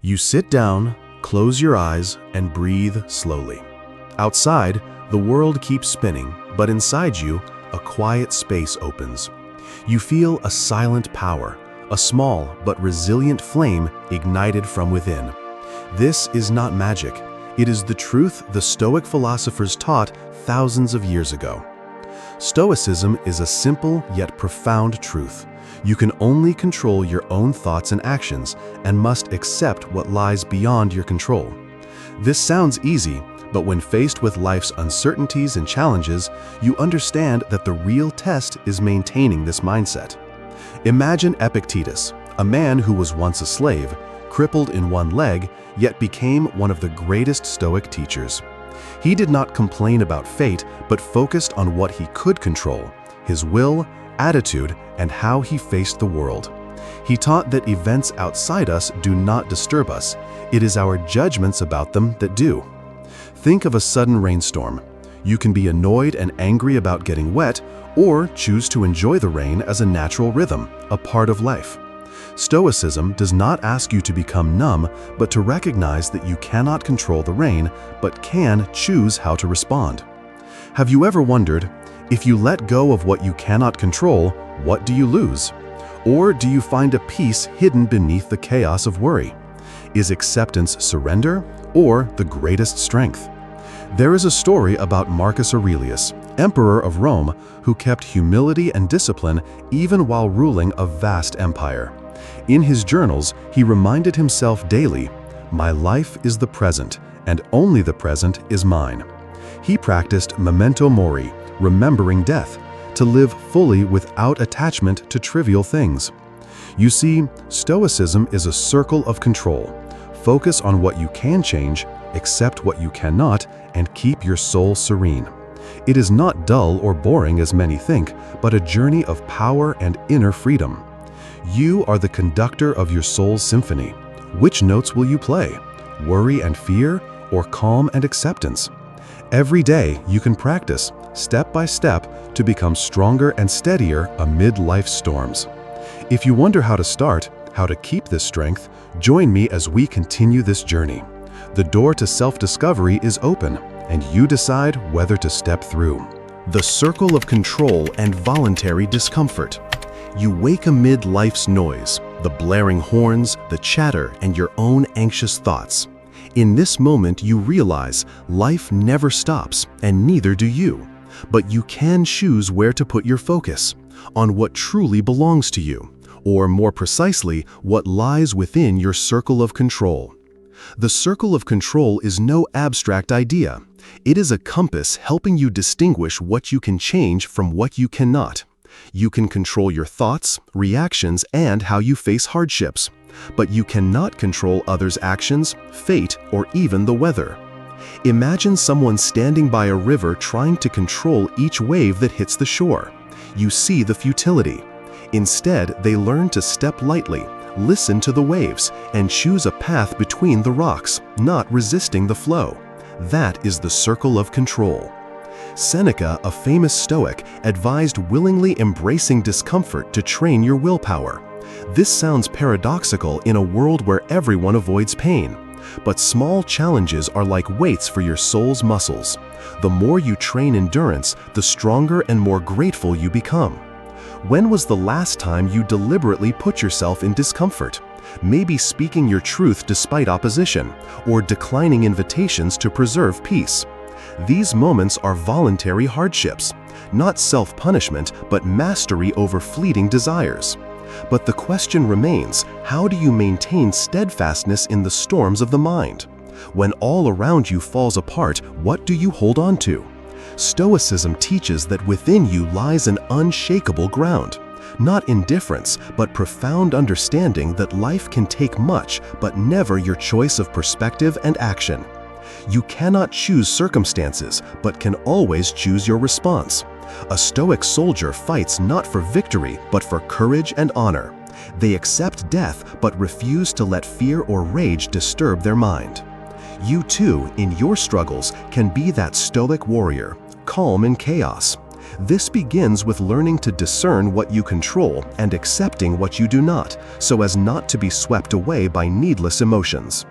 You sit down, close your eyes, and breathe slowly. Outside, the world keeps spinning, but inside you, a quiet space opens. You feel a silent power, a small but resilient flame ignited from within. This is not magic. It is the truth the Stoic philosophers taught thousands of years ago. Stoicism is a simple yet profound truth. You can only control your own thoughts and actions and must accept what lies beyond your control. This sounds easy, but when faced with life's uncertainties and challenges, you understand that the real test is maintaining this mindset. Imagine Epictetus, a man who was once a slave, crippled in one leg, yet became one of the greatest Stoic teachers. He did not complain about fate, but focused on what he could control: his will, attitude, and how he faced the world. He taught that events outside us do not disturb us. It is our judgments about them that do. Think of a sudden rainstorm. You can be annoyed and angry about getting wet, or choose to enjoy the rain as a natural rhythm, a part of life. Stoicism does not ask you to become numb, but to recognize that you cannot control the rain, but can choose how to respond. Have you ever wondered, if you let go of what you cannot control, what do you lose? Or do you find a peace hidden beneath the chaos of worry? Is acceptance surrender, or the greatest strength? There is a story about Marcus Aurelius, emperor of Rome, who kept humility and discipline even while ruling a vast empire. In his journals, he reminded himself daily, "My life is the present, and only the present is mine." He practiced Memento Mori, remembering death, to live fully without attachment to trivial things. You see, Stoicism is a circle of control. Focus on what you can change, accept what you cannot, and keep your soul serene. It is not dull or boring as many think, but a journey of power and inner freedom. You are the conductor of your soul's symphony. Which notes will you play? Worry and fear, or calm and acceptance? Every day you can practice, step by step, to become stronger and steadier amid life's storms. If you wonder how to start, how to keep this strength, join me as we continue this journey. The door to self-discovery is open, and you decide whether to step through. The circle of control and voluntary discomfort. You wake amid life's noise, the blaring horns, the chatter, and your own anxious thoughts. In this moment, you realize life never stops, and neither do you. But you can choose where to put your focus, on what truly belongs to you, or more precisely, what lies within your circle of control. The circle of control is no abstract idea. It is a compass helping you distinguish what you can change from what you cannot. You can control your thoughts, reactions, and how you face hardships, but you cannot control others' actions, fate, or even the weather. Imagine someone standing by a river trying to control each wave that hits the shore. You see the futility. Instead, they learn to step lightly, listen to the waves, and choose a path between the rocks, not resisting the flow. That is the circle of control. Seneca, a famous Stoic, advised willingly embracing discomfort to train your willpower. This sounds paradoxical in a world where everyone avoids pain. But small challenges are like weights for your soul's muscles. The more you train endurance, the stronger and more grateful you become. When was the last time you deliberately put yourself in discomfort? Maybe speaking your truth despite opposition, or declining invitations to preserve peace. These moments are voluntary hardships, not self-punishment, but mastery over fleeting desires. But the question remains, how do you maintain steadfastness in the storms of the mind? When all around you falls apart, what do you hold on to? Stoicism teaches that within you lies an unshakable ground. Not indifference, but profound understanding that life can take much, but never your choice of perspective and action. You cannot choose circumstances, but can always choose your response. A Stoic soldier fights not for victory, but for courage and honor. They accept death, but refuse to let fear or rage disturb their mind. You too, in your struggles, can be that Stoic warrior, calm in chaos. This begins with learning to discern what you control and accepting what you do not, so as not to be swept away by needless emotions.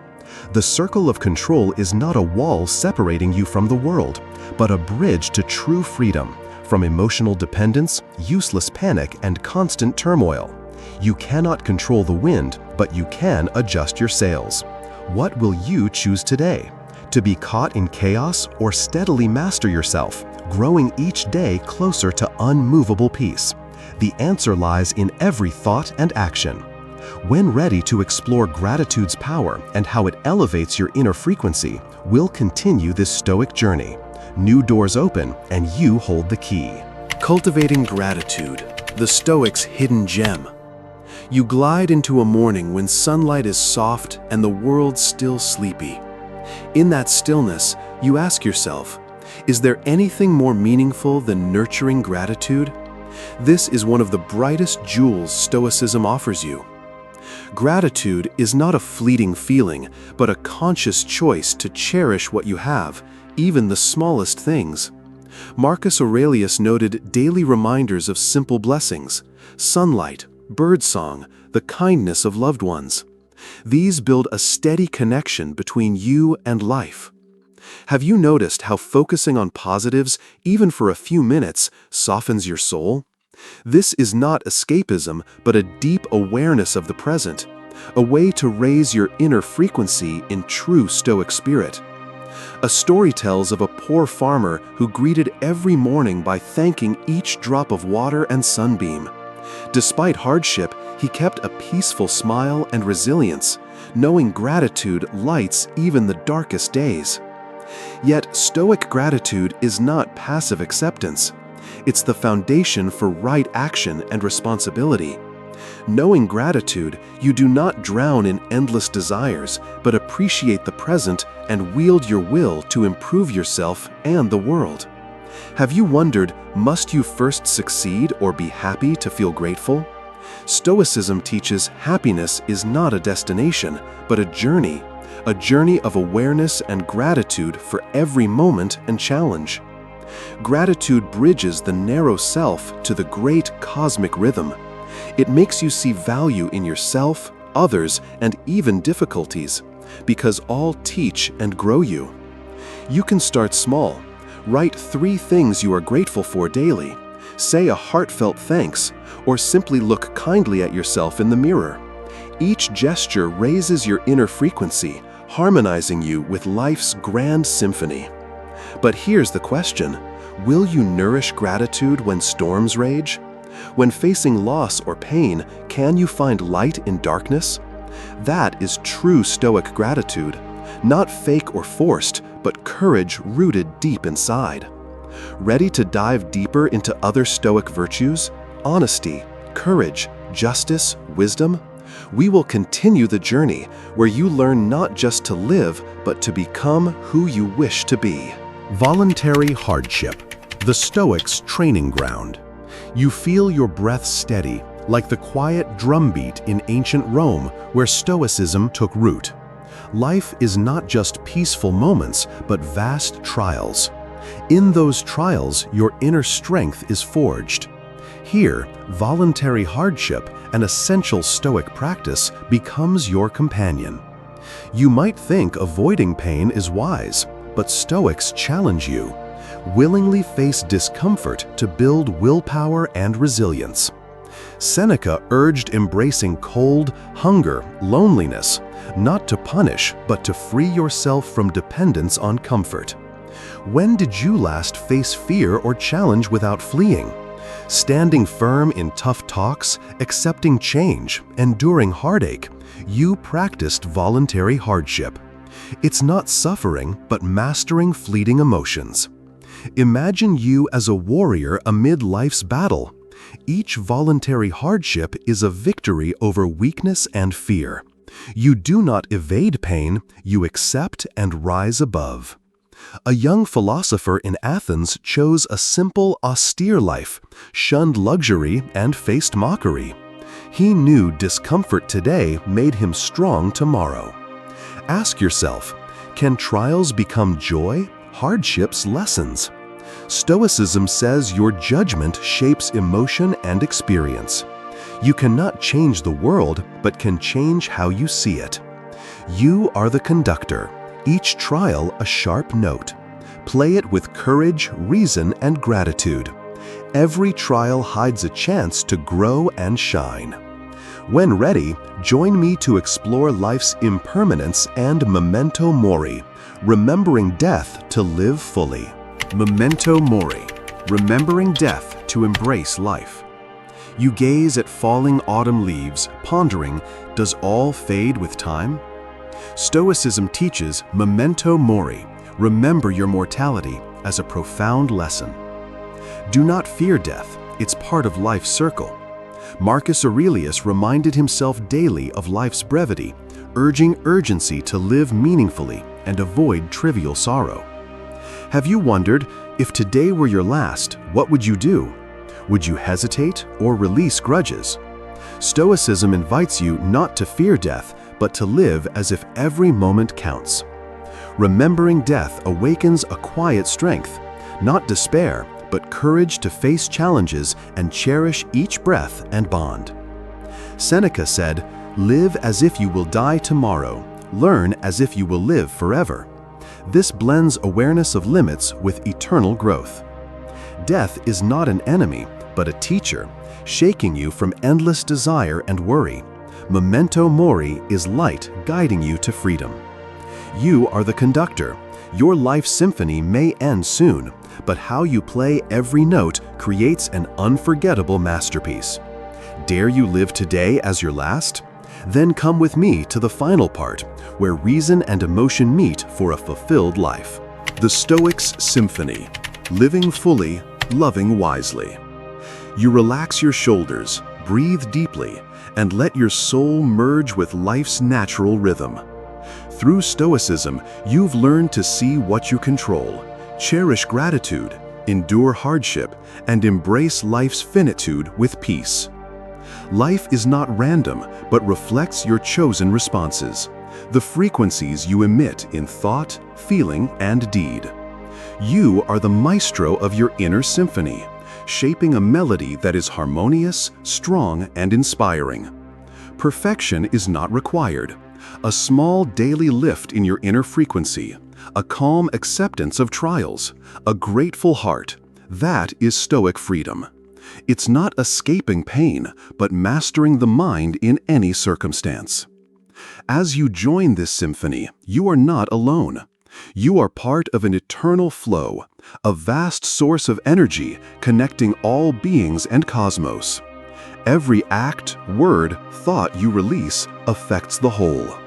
The circle of control is not a wall separating you from the world, but a bridge to true freedom, from emotional dependence, useless panic, and constant turmoil. You cannot control the wind, but you can adjust your sails. What will you choose today? To be caught in chaos or steadily master yourself, growing each day closer to unmovable peace? The answer lies in every thought and action. When ready to explore gratitude's power and how it elevates your inner frequency, we'll continue this Stoic journey. New doors open, and you hold the key. Cultivating gratitude, the Stoic's hidden gem. You glide into a morning when sunlight is soft and the world still sleepy. In that stillness, you ask yourself, is there anything more meaningful than nurturing gratitude? This is one of the brightest jewels Stoicism offers you. Gratitude is not a fleeting feeling, but a conscious choice to cherish what you have, even the smallest things. Marcus Aurelius noted daily reminders of simple blessings: sunlight, birdsong, the kindness of loved ones. These build a steady connection between you and life. Have you noticed how focusing on positives, even for a few minutes, softens your soul? This is not escapism, but a deep awareness of the present, a way to raise your inner frequency in true Stoic spirit. A story tells of a poor farmer who greeted every morning by thanking each drop of water and sunbeam. Despite hardship, he kept a peaceful smile and resilience, knowing gratitude lights even the darkest days. Yet, Stoic gratitude is not passive acceptance. It's the foundation for right action and responsibility. Knowing gratitude, you do not drown in endless desires, but appreciate the present and wield your will to improve yourself and the world. Have you wondered, must you first succeed or be happy to feel grateful? Stoicism teaches happiness is not a destination, but a journey of awareness and gratitude for every moment and challenge. Gratitude bridges the narrow self to the great cosmic rhythm. It makes you see value in yourself, others, and even difficulties, because all teach and grow you. You can start small. Write 3 things you are grateful for daily. Say a heartfelt thanks, or simply look kindly at yourself in the mirror. Each gesture raises your inner frequency, harmonizing you with life's grand symphony. But here's the question: will you nourish gratitude when storms rage? When facing loss or pain, can you find light in darkness? That is true Stoic gratitude, not fake or forced, but courage rooted deep inside. Ready to dive deeper into other Stoic virtues? Honesty, courage, justice, wisdom? We will continue the journey where you learn not just to live, but to become who you wish to be. Voluntary hardship, the Stoics' training ground. You feel your breath steady, like the quiet drumbeat in ancient Rome where Stoicism took root. Life is not just peaceful moments, but vast trials. In those trials, your inner strength is forged. Here, voluntary hardship, an essential Stoic practice, becomes your companion. You might think avoiding pain is wise, but Stoics challenge you. Willingly face discomfort to build willpower and resilience. Seneca urged embracing cold, hunger, loneliness, not to punish, but to free yourself from dependence on comfort. When did you last face fear or challenge without fleeing? Standing firm in tough talks, accepting change, enduring heartache, you practiced voluntary hardship. It's not suffering, but mastering fleeting emotions. Imagine you as a warrior amid life's battle. Each voluntary hardship is a victory over weakness and fear. You do not evade pain, you accept and rise above. A young philosopher in Athens chose a simple, austere life, shunned luxury, and faced mockery. He knew discomfort today made him strong tomorrow. Ask yourself, can trials become joy, hardships lessons? Stoicism says your judgment shapes emotion and experience. You cannot change the world, but can change how you see it. You are the conductor, each trial a sharp note. Play it with courage, reason, and gratitude. Every trial hides a chance to grow and shine. When ready, join me to explore life's impermanence and memento mori, remembering death to live fully. Memento Mori, remembering death to embrace life. You gaze at falling autumn leaves, pondering, does all fade with time? Stoicism teaches Memento Mori, remember your mortality, as a profound lesson. Do not fear death, it's part of life's circle. Marcus Aurelius reminded himself daily of life's brevity, urging urgency to live meaningfully and avoid trivial sorrow. Have you wondered, if today were your last, what would you do? Would you hesitate or release grudges? Stoicism invites you not to fear death, but to live as if every moment counts. Remembering death awakens a quiet strength, not despair, but courage to face challenges and cherish each breath and bond. Seneca said, "Live as if you will die tomorrow, learn as if you will live forever." This blends awareness of limits with eternal growth. Death is not an enemy, but a teacher, shaking you from endless desire and worry. Memento Mori is light guiding you to freedom. You are the conductor. Your life symphony may end soon, but how you play every note creates an unforgettable masterpiece. Dare you live today as your last? Then come with me to the final part, where reason and emotion meet for a fulfilled life. The Stoics' Symphony, living fully, loving wisely. You relax your shoulders, breathe deeply, and let your soul merge with life's natural rhythm. Through Stoicism, you've learned to see what you control, cherish gratitude, endure hardship, and embrace life's finitude with peace. Life is not random, but reflects your chosen responses, the frequencies you emit in thought, feeling, and deed. You are the maestro of your inner symphony, shaping a melody that is harmonious, strong, and inspiring. Perfection is not required. A small daily lift in your inner frequency, a calm acceptance of trials, a grateful heart, that is Stoic freedom. It's not escaping pain, but mastering the mind in any circumstance. As you join this symphony, you are not alone. You are part of an eternal flow, a vast source of energy connecting all beings and cosmos. Every act, word, thought you release affects the whole.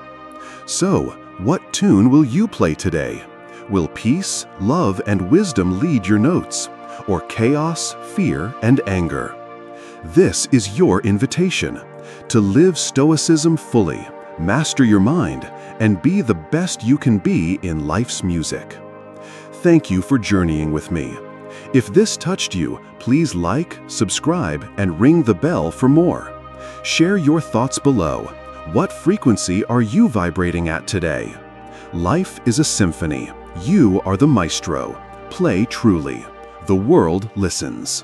So, what tune will you play today? Will peace, love, and wisdom lead your notes, or chaos, fear, and anger? This is your invitation to live Stoicism fully, master your mind, and be the best you can be in life's music. Thank you for journeying with me. If this touched you, please like, subscribe, and ring the bell for more. Share your thoughts below. What frequency are you vibrating at today? Life is a symphony. You are the maestro. Play truly. The world listens.